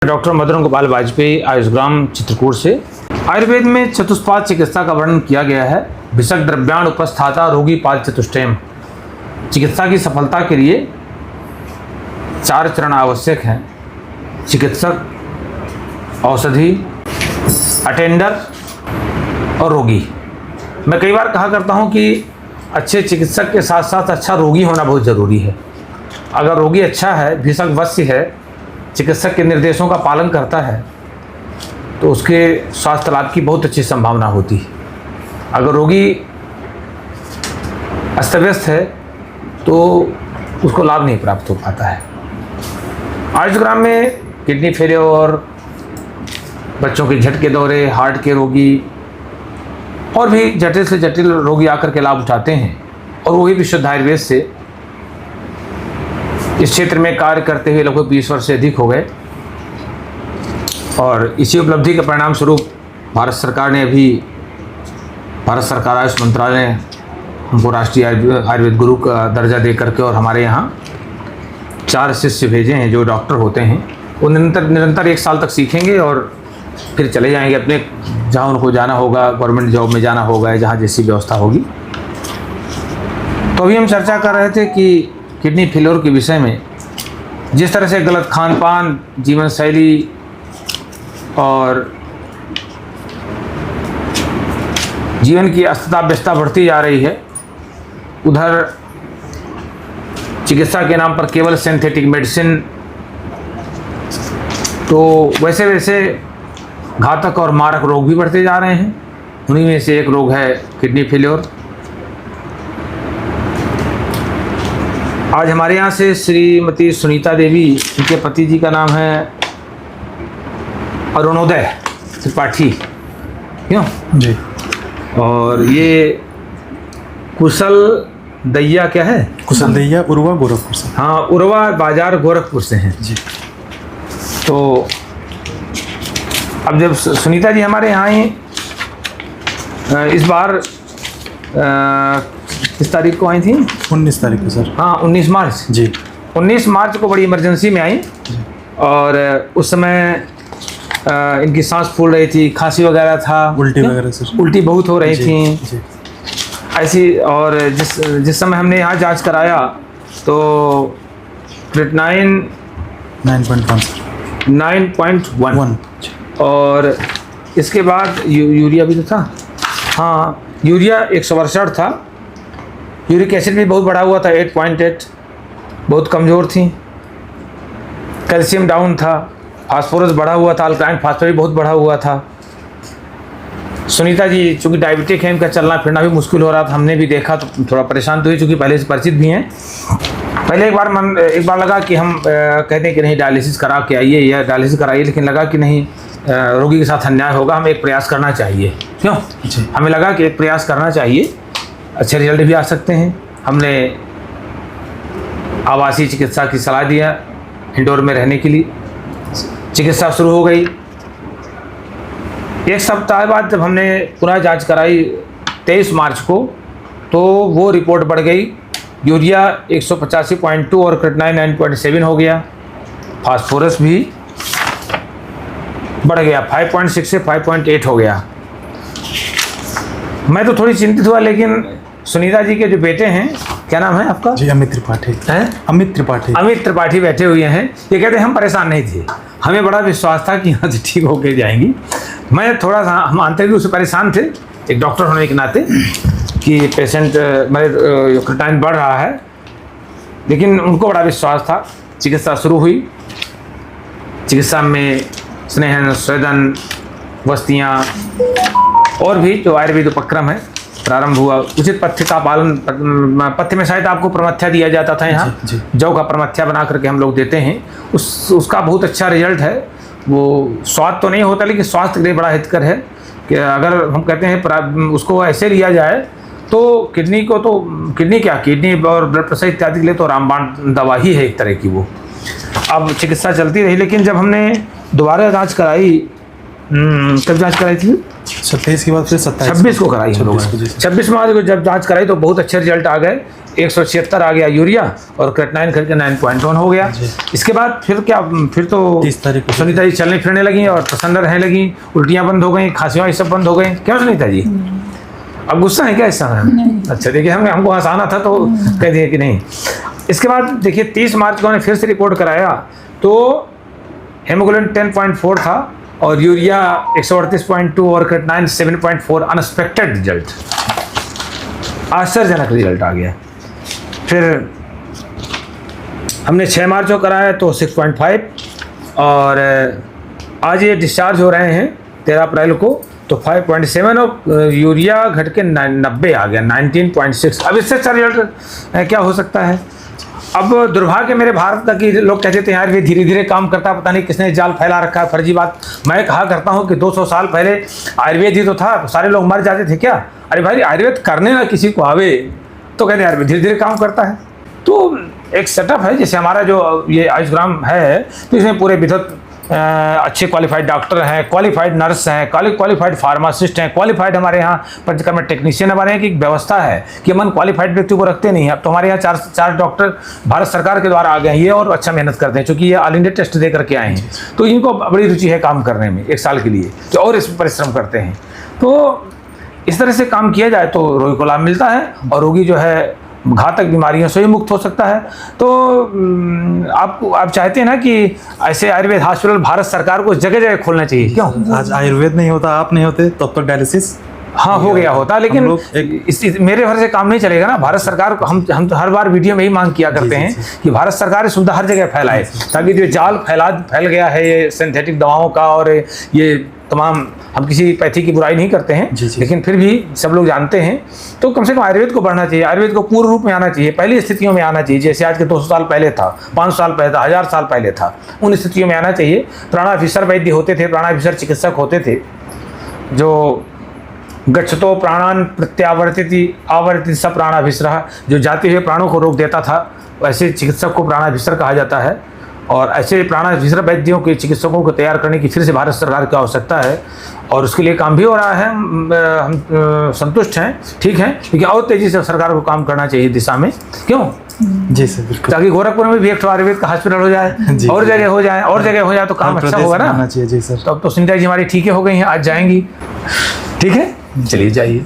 Doctor Madan Gopal Vajpayee आयुषग्राम Chitrakoot से। आयुर्वेद में चतुष्पाद चिकित्सा का वर्णन किया गया है। भिषक द्रव्याण उपस्थाता रोगी पाद चतुष्टयम। चिकित्सा की सफलता के लिए 4 चरण आवश्यक हैं: चिकित्सक, औषधि, अटेंडर और रोगी। मैं कई बार कहा करता हूं कि अच्छे चिकित्सक के साथ साथ अच्छा रोगी होना बहुत ज़रूरी है। अगर रोगी अच्छा है, भिषक वश्य है, चिकित्सक के निर्देशों का पालन करता है, तो उसके स्वास्थ्य लाभ की बहुत अच्छी संभावना होती है। अगर रोगी अस्त व्यस्त है तो उसको लाभ नहीं प्राप्त हो पाता है। आयुषग्राम में किडनी फेलियर, बच्चों के झटके दौरे, हार्ट के रोगी और भी जटिल से जटिल रोगी आकर के लाभ उठाते हैं, और वही भी शुद्ध आयुर्वेद से इस क्षेत्र में कार्य करते हुए लगभग 20 वर्ष से अधिक हो गए। और इसी उपलब्धि के परिणाम स्वरूप भारत सरकार आयुष मंत्रालय ने हमको राष्ट्रीय आयुर्वेद गुरु का दर्जा दे करके और हमारे यहाँ 4 शिष्य भेजे हैं जो डॉक्टर होते हैं। वो निरंतर 1 साल तक सीखेंगे और फिर चले जाएंगे अपने जहाँ उनको जाना होगा, गवर्नमेंट जॉब में जाना होगा, जहाँ जैसी व्यवस्था होगी। तो अभी हम चर्चा कर रहे थे कि किडनी फेलियर के विषय में जिस तरह से गलत खान पान, जीवन शैली और जीवन की अस्तता व्यस्तता बढ़ती जा रही है, उधर चिकित्सा के नाम पर केवल सिंथेटिक मेडिसिन, तो वैसे वैसे घातक और मारक रोग भी बढ़ते जा रहे हैं। उन्हीं में से एक रोग है किडनी फेलियर। आज हमारे यहाँ से श्रीमती सुनीता देवी, उनके पति जी का नाम है अरुणोदय त्रिपाठी, क्यों जी, और ये कुशल दैया क्या है? कुशल दैया उर्वा गोरखपुर से। हाँ, उर्वा बाजार गोरखपुर से हैं जी। तो अब जब सुनीता जी हमारे यहाँ आई, इस बार किस तारीख को आई थी? 19 तारीख को सर। हाँ, 19 मार्च जी। 19 मार्च को बड़ी इमरजेंसी में आई, और उस समय इनकी सांस फूल रही थी, खांसी वगैरह था, उल्टी वगैरह सर। उल्टी बहुत हो रही थी जी। ऐसी। और जिस समय हमने यहाँ जांच कराया तो क्रिएटिनिन 9.1 और इसके बाद यूरिया भी तो था। हाँ, यूरिया 162 था। यूरिक एसिड भी बहुत बढ़ा हुआ था, 8.8, बहुत कमज़ोर थी। कैल्शियम डाउन था, फास्फोरस बढ़ा हुआ था, अल्कालाइन फास्फोरेट बहुत बढ़ा हुआ था। सुनीता जी चूँकि डायबिटिक है, इनका चलना फिरना भी मुश्किल हो रहा था। हमने भी देखा तो थोड़ा परेशान तो हुई, चूँकि पहले से परिचित भी हैं। पहले एक बार लगा कि हम कहते हैं कि नहीं डायलिसिस करा के आइए या डायलिसिस कराइए, लेकिन लगा कि नहीं, रोगी के साथ अन्याय होगा, हमें एक प्रयास करना चाहिए। क्यों? हमें लगा कि एक प्रयास करना चाहिए, अच्छे रिजल्ट भी आ सकते हैं। हमने आवासीय चिकित्सा की सलाह दिया, इंडोर में रहने के लिए। चिकित्सा शुरू हो गई। 1 सप्ताह बाद जब हमने पुनः जांच कराई 23 मार्च को, तो वो रिपोर्ट बढ़ गई। यूरिया 185.2 और क्रिएटिनिन 9.7 हो गया। फास्फोरस भी बढ़ गया, 5.6 से 5.8 हो गया। मैं तो थोड़ी चिंतित हुआ, लेकिन सुनीता जी के जो बेटे हैं, क्या नाम है आपका? जी, अमित त्रिपाठी। हैं? अमित त्रिपाठी बैठे हुए हैं। ये कहते हैं हम परेशान नहीं थे, हमें बड़ा विश्वास था कि यहाँ से ठीक होके जाएंगी। मैं थोड़ा सा, हम आंतरिक रूप से परेशान थे एक डॉक्टर होने के नाते कि पेशेंट मेरे क्रिएटिनिन बढ़ रहा है, लेकिन उनको बड़ा विश्वास था। चिकित्सा शुरू हुई। चिकित्सा में स्नेहन, स्वेदन, वस्तियाँ और भी जो आयुर्वेद उपक्रम है प्रारंभ हुआ। उचित पथ्य का पालन, पथ्य में शायद आपको प्रमथ्या दिया जाता था यहाँ, जौ का प्रमथ्या बना करके हम लोग देते हैं। उसका बहुत अच्छा रिजल्ट है। वो स्वाद तो नहीं होता, लेकिन स्वास्थ्य के लिए बड़ा हितकर है कि अगर हम कहते हैं उसको ऐसे लिया जाए तो किडनी और ब्लड प्रेशर इत्यादि के लिए तो रामबाण दवा ही है एक तरह की वो। अब चिकित्सा चलती रही, लेकिन जब हमने दोबारा जांच कराई, कब जांच कराई थी? 27 के बाद फिर 26 को कराई हम लोगों ने। 26 मार्च को जब जांच कराई तो बहुत अच्छे रिजल्ट आ गए। 176 आ गया यूरिया और क्रेटनाइन करके 9.1 हो गया। इसके बाद फिर क्या, फिर तो 30 तारीख को सुनीता जी चलने फिरने लगी और प्रसन्न रहने लगी, उल्टियाँ बंद हो गई, खांसियाँ ये सब बंद हो गई। क्यों सुनीता जी, अब गुस्सा है क्या इस समय? अच्छा देखिए, हमको हंसाना था तो कह दिए कि नहीं। इसके बाद देखिए 30 मार्च को उन्हें फिर से रिपोर्ट कराया तो हेमोग्लोबिन 10.4 था और यूरिया 138.2 और क्रेटनाइन 7.4। अनएक्सपेक्टेड रिजल्ट, आश्चर्यजनक रिजल्ट आ गया। फिर हमने 6 मार्च को कराया तो 6.5 और आज ये डिस्चार्ज हो रहे हैं 13 अप्रैल को तो 5.7 और यूरिया घट के 90 आ गया 19.6। अब इससे अच्छा रिजल्ट क्या हो सकता है? अब दुर्भाग्य मेरे भारत का कि लोग कहते थे यार ये धीरे धीरे काम करता, पता नहीं किसने जाल फैला रखा है, फर्जी बात। मैं कहा करता हूँ कि 200 साल पहले आयुर्वेद ही तो था, सारे लोग मर जाते थे क्या? अरे भाई आयुर्वेद करने ना किसी को आवे तो कहते आयुर्वेद धीरे धीरे काम करता है। तो एक सेटअप है, जैसे हमारा जो ये आयुष्ग्राम है तो इसमें पूरे विद्युत अच्छे क्वालिफाइड डॉक्टर हैं, क्वालिफाइड नर्स हैं, क्वालिफाइड फार्मासिस्ट हैं, क्वालिफाइड हमारे यहाँ पंचकर्मा टेक्नीशियन हमारे यहाँ की व्यवस्था है कि हम क्वालिफाइड व्यक्ति को रखते नहीं हैं। अब तो हमारे यहाँ चार डॉक्टर भारत सरकार के द्वारा आ गए हैं, ये और अच्छा मेहनत करते हैं क्योंकि ये ऑल इंडिया टेस्ट दे करके आए हैं, तो इनको बड़ी रुचि है काम करने में 1 साल के लिए, तो और इसमें परिश्रम करते हैं। तो इस तरह से काम किया जाए तो रोगी को लाभ मिलता है और रोगी जो है घातक बीमारियों से ही मुक्त हो सकता है। तो आप चाहते हैं ना कि ऐसे आयुर्वेद हॉस्पिटल भारत सरकार को जगह जगह खोलना चाहिए। क्यों? आज आयुर्वेद नहीं होता, आप नहीं होते तब तो डायलिसिस हाँ हो गया होता, लेकिन मेरे भर से काम नहीं चलेगा ना। भारत सरकार को हम तो हर बार वीडियो में ही मांग किया करते हैं कि भारत सरकार ये सुविधा हर जगह फैलाए, ताकि जो जाल फैल गया है ये सिंथेटिक दवाओं का और ये तमाम, हम किसी पैथी की बुराई नहीं करते हैं, लेकिन फिर भी सब लोग जानते हैं, तो कम से कम आयुर्वेद को बढ़ना चाहिए, आयुर्वेद को पूर्ण रूप में आना चाहिए, पहली स्थितियों में आना चाहिए, जैसे आज के 200 साल पहले था, 500 साल पहले था, 1000 साल पहले था, उन स्थितियों में आना चाहिए। प्राणाभिसर वैद्य होते थे, प्राणाभिसर चिकित्सक होते थे, जो गच्छतो प्राणान प्रत्यावर्तिति आवर्तित स प्राणाभिसरः, जो जाते हुए प्राणों को रोक देता था, वैसे चिकित्सक को प्राणाभिसर कहा जाता है। और ऐसे प्राणाभिसर वैद्यों के चिकित्सकों को तैयार करने की फिर से भारत सरकार की आवश्यकता है और उसके लिए काम भी हो रहा है। हम संतुष्ट हैं, ठीक है, क्योंकि और तेज़ी से सरकार को काम करना चाहिए दिशा में। क्यों? जी सर, बिल्कुल। ताकि गोरखपुर में भी एक आयुर्वेद का हॉस्पिटल हो जाए, और जगह हो जाए, और जगह हो जाए तो काम अच्छा होगा ना। जी सर। तो अब तो सुनीता जी हमारी ठीक हो गई हैं, आज जाएंगी। ठीक है, चलिए जाइए।